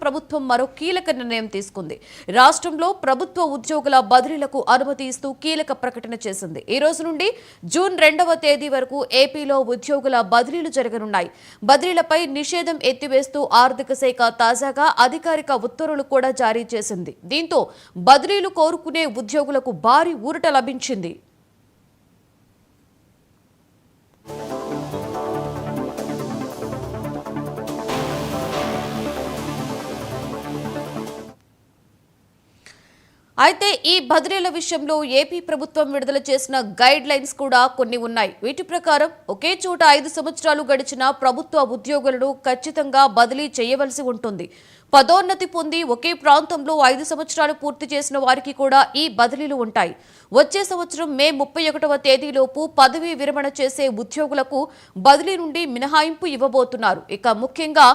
ప్రభుత్వం మరో కీలక నిర్ణయం తీసుకుంది. రాష్ట్రంలో ప్రభుత్వ ఉద్యోగుల బదిలీలకు అనుమతి ఇస్తూ కీలక ప్రకటన చేసింది. ఈ రోజు నుండి జూన్ 2వ తేదీ వరకు ఏపీలో ఉద్యోగుల బదిలీలు జరగనున్నాయి. బదిలీలపై నిషేధం ఎత్తివేస్తూ ఆర్థిక శాఖ తాజాగా అధికారిక ఉత్తర్వులు కూడా జారీ చేసింది. దీంతో బదిలీలు కోరుకునే ఉద్యోగులకు భారీ ఊరట లభించింది. అయితే ఈ బదిలీల విషయంలో ఏపీ ప్రభుత్వం విడుదల చేసిన గైడ్ లైన్స్ కూడా కొన్ని ఉన్నాయి. వీటి ప్రకారం ఒకే చోట 5 సంవత్సరాలు గడిచిన ప్రభుత్వ ఉద్యోగులను ఖచ్చితంగా బదిలీ చేయవలసి ఉంటుంది. పదోన్నతి పొంది ఒకే ప్రాంతంలో 5 సంవత్సరాలు పూర్తి చేసిన వారికి కూడా ఈ బదిలీలు ఉంటాయి. వచ్చే సంవత్సరం మే 31వ తేదీలోపు పదవీ విరమణ చేసే ఉద్యోగులకు బదిలీ నుండి మినహాయింపు ఇవ్వబోతున్నారు. ఇక ముఖ్యంగా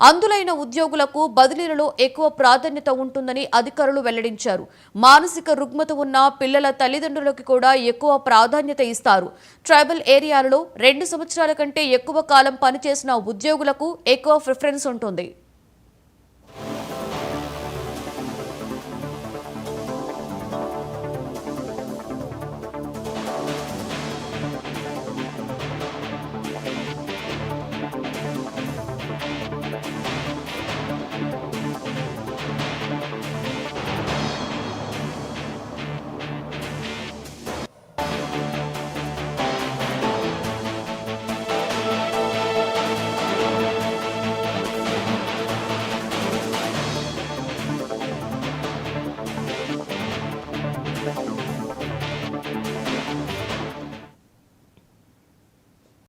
అందులైన ఉద్యోగులకు బదిలీలలో ఎక్కువ ప్రాధాన్యత ఉంటుందని అధికారులు వెల్లడించారు. మానసిక రుగ్మత ఉన్న పిల్లల తల్లిదండ్రులకు కూడా ఎక్కువ ప్రాధాన్యత ఇస్తారు. ట్రైబల్ ఏరియాలలో 2 సంవత్సరాల కంటే ఎక్కువ కాలం పనిచేసిన ఉద్యోగులకు ఎక్కువ ప్రిఫరెన్స్ ఉంటుంది.